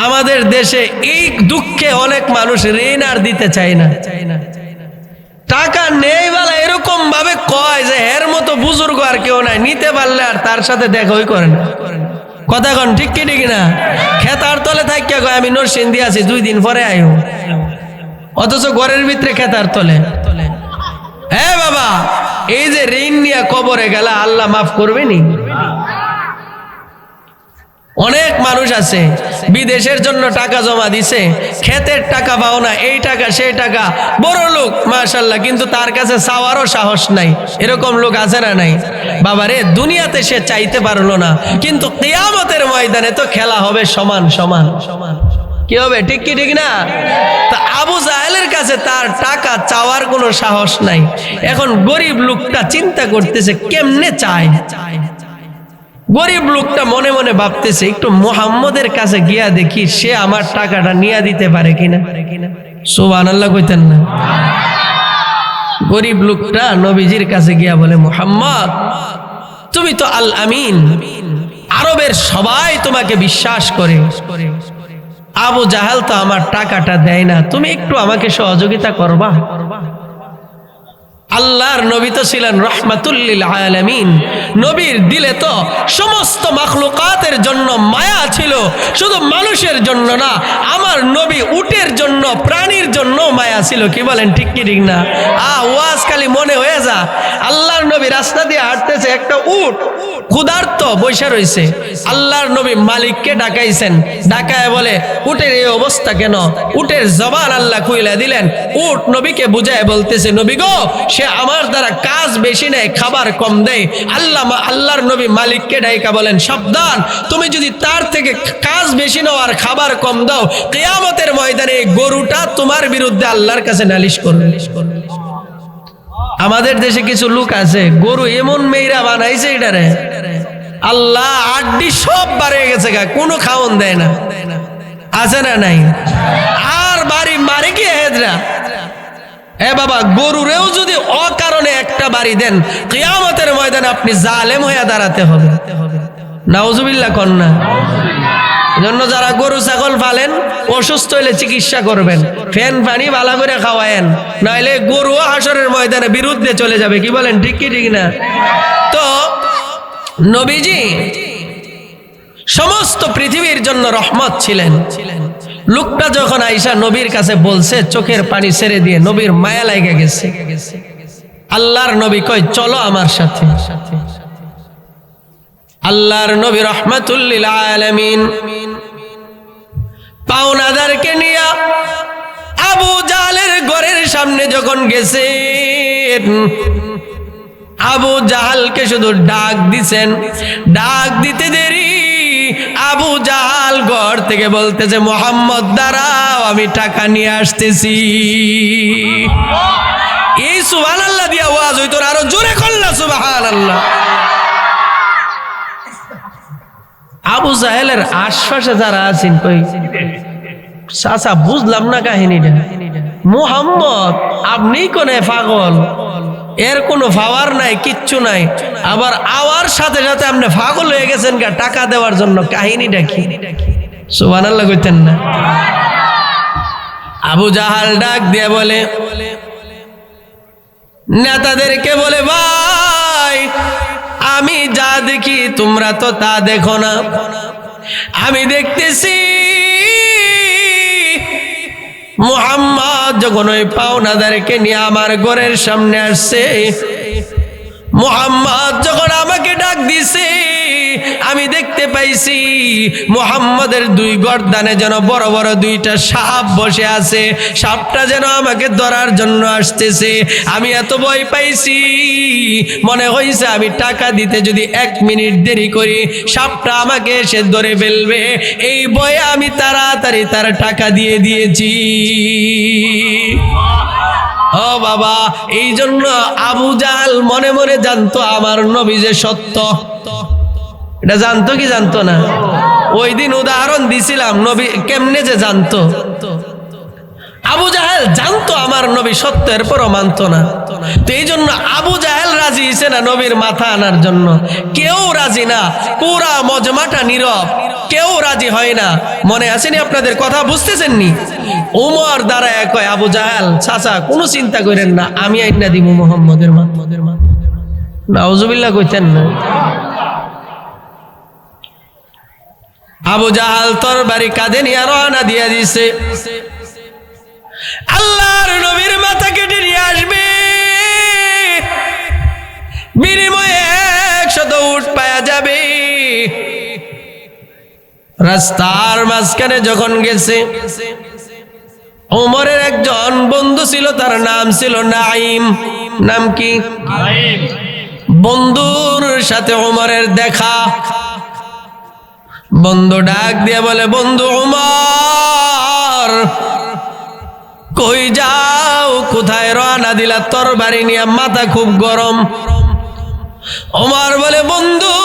আমাদের দেশে এই দুঃখে অনেক মানুষ ঋণ আর দিতে চায় না। টাকা নেই বলা এরকম ভাবে কয় যে এর মতো বুজুর্গ আর কেউ নাই, নিতে পারলে আর তার সাথে দেখাই করে না। কথা কন, ঠিক কি ঠিক না? খেতার তলে থাকিয়া কয় আমি নরসিংদী আছি, 2 দিন পরে আইও, অথচ ঘরের ভিতরে খেতার তলে। হ্যাঁ বাবা, এই যে ঋণ নিয়ে কবরে গেলা, আল্লাহ মাফ করবে নি? অনেক মানুষ আছে বিদেশের জন্য টাকা জমা দিছে, ক্ষেতের টাকা পাও না, এই টাকা সেই টাকা, বড় লোক মাশাআল্লাহ, কিন্তু তার কাছে চাওয়ারও সাহস নাই। এরকম লোক আছে না নাই? বাবারে, দুনিয়াতে সে চাইতে পারলো না, কিন্তু কিয়ামতের ময়দানে তো খেলা হবে সমান সমান। কি হবে, ঠিক কি ঠিক না? তা আবু জাহেলের কাছে তার টাকা চাওয়ার কোনো সাহস নাই। এখন গরিব লোকটা চিন্তা করতেছে কেমনে চায়। গরিব লোকটা মনে মনে ভাবতেছে একটু মুহাম্মদের কাছে গিয়া দেখি সে আমার টাকাটা নিয়ে দিতে পারে কিনা। সুবহানাল্লাহ কইতেন না? গরিব লোকটা নবীজির কাছে গিয়া বলে, মুহাম্মদ তুমি তো আল আমিন, আরবের সবাই তোমাকে বিশ্বাস করে, আবু জাহাল তো আমার টাকাটা দেয় না, তুমি একটু আমাকে সহযোগিতা করবা? আল্লাহর নবী তো ছিলেন রাহমাতুল লিল আলামিন। নবীর দিলে তো সমস্ত মাখলুকাতের জন্য মায়া ছিল, শুধু মানুষের জন্য না, আমার নবী উটের জন্য, প্রাণীর জন্য মায়া ছিল। কি বলেন, ঠিক কি ঠিক না? ওয়াজ খালি মনে হয়ে যা। আল্লাহর নবী রাস্তা দিয়ে হাঁটতেছে, একটা উট ক্ষুধার্ত বসে রয়েছে। আল্লাহর নবী মালিককে ডাকাইছেন, ডাকায় বলে উটের এই অবস্থা কেন? উটের জবান আল্লাহ খুইলা দিলেন। উট নবীকে বুঝায় বলতেছে, নবী গো, সে আমার দ্বারা কাজ বেশি নেয়, খাবার কম দেয়। আল্লাহর নবী মালিককে ডাইকা বলেন, সাবধান, তুমি যদি তার থেকে কাজ বেশি নাও আর খাবার কম দাও, কিয়ামতের ময়দানে এই গরুটা তোমার বিরুদ্ধে আল্লাহর কাছে নালিশ করবে। আমাদের দেশে কিছু লোক আছে, গরু এমন মেয়েরা বানাইছে এটারে, আল্লাহ আড্ডি সব বাড়ে গেছে, কোনো খাওন দেয় না। আছে না নাই? আর বাড়ি মারে কি হেদরা। এ বাবা, গরুরেও যদি অকারণে একটা বাড়ি দেন, কিয়ামতের ময়দানে আপনি জালেম হয়ে দাঁড়াতে হবে। নাউজুবিল্লাহ কন্যা। এজন্য যারা গরু ছাগল পালেন, অসুস্থ হইলে চিকিৎসা করবেন, ফ্যান পানি ভালো করে খাওয়ায়েন, নাইলে গরু হাসরের ময়দানে বিরুদ্ধে চলে যাবে। কি বলেন, ঠিক কি ঠিক না? তো নবীজি সমস্ত পৃথিবীর জন্য রহমত ছিলেন। লোকটা যখন আয়েশা নবীর কাছে বলছে, চোখের পানি ছেড়ে দিয়ে নবীর মায়া লাগে গেছে। আল্লাহর নবী কয়, চলো আমার সাথে। আল্লাহর নবী রাহমাতুল লিল আলামিন পাওনাদারকে নিয়ে আবু জাহালের ঘরের সামনে যখন গেছে, আবু জাহালকে শুধু ডাক দিছেন, ডাক দিতে দেরি আবু জাহাল ঘর থেকে বলতেছে, মুহাম্মদ দাঁড়াও, আমি টাকা নিয়ে আসতেছি। এই সুবহানাল্লাহ দিয়া আওয়াজ হইতো, আরো জোরে কল্লা সুবহানাল্লাহ। আবু জাহেলের আশপাশে যারা আছেন কই, চাচা বুঝলাম না কাহিনীটা, মুহাম্মদ আপনি কোনে পাগল, এর কোনো পাওয়ার নাই, কিচ্ছু নাই, আবার আওয়ার সাথে সাথে আপনি পাগল হয়ে গেছেন টাকা দেওয়ার জন্য, কাহিনীটা কি? সুবহানাল্লাহ কইতেন না? আবু জাহাল ডাক দিয়ে বলে, নেতাদেরকে বলে, ভাই আমি যা দেখি তোমরা তো তা দেখো না, আমি দেখতেছি মুহাম্মদ যখন ওই পাওনাদারকে নিয়ে আমার ঘরের সামনে আসছে, মুহাম্মদ যখন আমাকে ডাক দিছে, আমি দেখতে পাইছি মুহাম্মদের দুই গর্দানে যেন বড় বড় দুইটা সাপ বসে আছে। সাপটা যেন আমাকে ধরার জন্য আসতেছে। আমি এত ভয় পাইছি, মনে হয়েছে আমি টাকা দিতে যদি 1 মিনিট দেরি করি সাপটা আমাকে এসে ধরে ফেলবে। এই ভয়ে আমি তাড়াতাড়ি তার টাকা দিয়ে দিয়েছি। ও বাবা, এই জন্য আবু জাহল মনে মনে জানতো আমার নবী যে সত্য। এটা জানতো কি জানতো না? ওই দিন উদাহরণ দিছিলাম নবী কেমনে যে জানতো। আবু জাহেল জানতো আমার নবী সত্য, এরপরও মানতো না। তো এই জন্য আবু জাহেল রাজি হয়েছে না নবীর মাথা আনার জন্য। কেউ রাজি না, পুরা মজমাটা নীরব, কেউ রাজি হয় না। মনে আসেনি আপনাদের? কথা বুঝতেছেন নি? উমর দাঁড়ায় কয়, আবু জাহেল চাচা কোনো চিন্তা করেন না, আমি আইনা দিব মুহাম্মদের মা। নাউজুবিল্লাহ কইতেন না। আবু জাহাল তরবারি কাঁধে নিয়ে রওনা দিয়ে দিছে। আল্লাহর নবীর মাথা কেটে নিয়ে আসবে, বিনিময়ে 100 উট পাওয়া যাবে। রাস্তার মাঝখানে যখন গেছে, ওমরের একজন বন্ধু ছিল, তার নাম ছিল নাঈম। নাম কি? বন্ধুর সাথে ওমরের দেখা। বন্ধু ডাক দিয়ে বলে, বন্ধু ওমর কই যাও, কোথায় রওনা দিলা তরবারি নিয়ে? মাথা খুব গরম। ওমর বলে, বন্ধু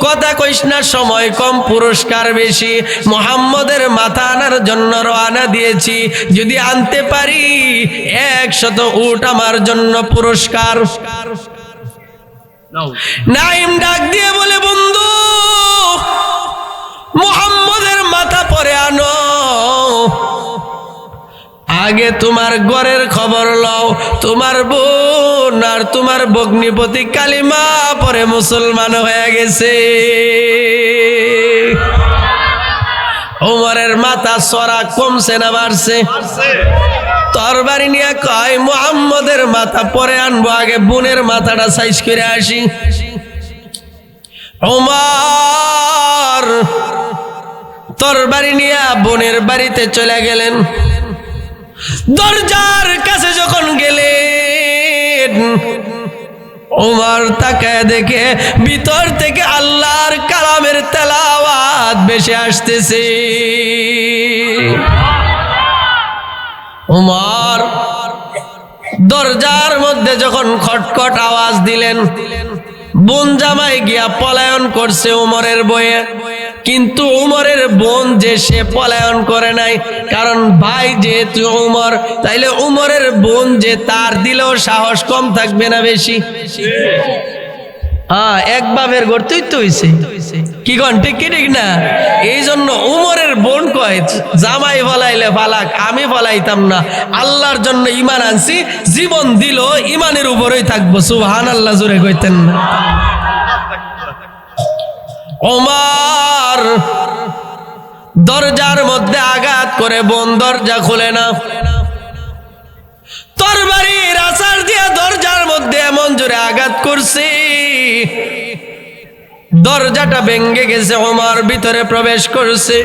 কথা কইস না, সময় কম, পুরস্কার বেশি। মুহাম্মদের মাথা আনার জন্য রওনা দিয়েছি, যদি আনতে পারি 100 উট আমার জন্য পুরস্কার। নাঈম ডাক দিয়ে বলে, বন্ধু মুহাম্মদের মাথা পরে আনো, আগে তোমার ঘরের খবর লও। তোমার বোন আর তোমার ভগ্নিপতি কালিমা পরে মুসলমান হয়ে গেছে। ওমরের মাথা সরা কমছে না বাড়ছে? তরবারি নিয়ে কয়, মুহাম্মদের মাথা পরে আনবো, আগে বোনের মাথাটা সাইজ করে আসি। ওমর তরবারি নিয়ে বোনের বাড়িতে চলে গেলেন। দরজার কাছে যখন গেলেন, ওমর তাকায় দেখে ভিতর থেকে আল্লাহর কালামের তেলাওয়াত ভেসে আসতেছে। ওমর দরজার মধ্যে যখন খটখট আওয়াজ দিলেন, বোন জামাই গিয়া পলায়ন করছে ওমরের বয়ে। কিন্তু উমরের বোন যে সে পলায়ন করে নাই, কারণ ভাই যেহেতু উমর, তাইলে উমরের বোন যে তার দিলেও সাহস কম থাকবে না বেশি? এক বাপের ঘর তুই তো হইছে কি কন, ঠিক কি ঠিক না? এই জন্য উমরের বোন কয়, জামাই ফলাইলে ফালাক, আমি ফলাইতাম না, আল্লাহর জন্য ইমান আনছি, জীবন দিল ইমানের উপরেই থাকবো। সুবহানাল্লাহ জোরে কইতেন না? ওমর দরজার মধ্যে আঘাত করে বোন দরজা খুলে না, তরবারির আছাড় দিয়ে দরজার মধ্যে এমন জোরে আঘাত করছে, দরজাটা ভেঙে গেছে। ওমর ভিতরে প্রবেশ করছে,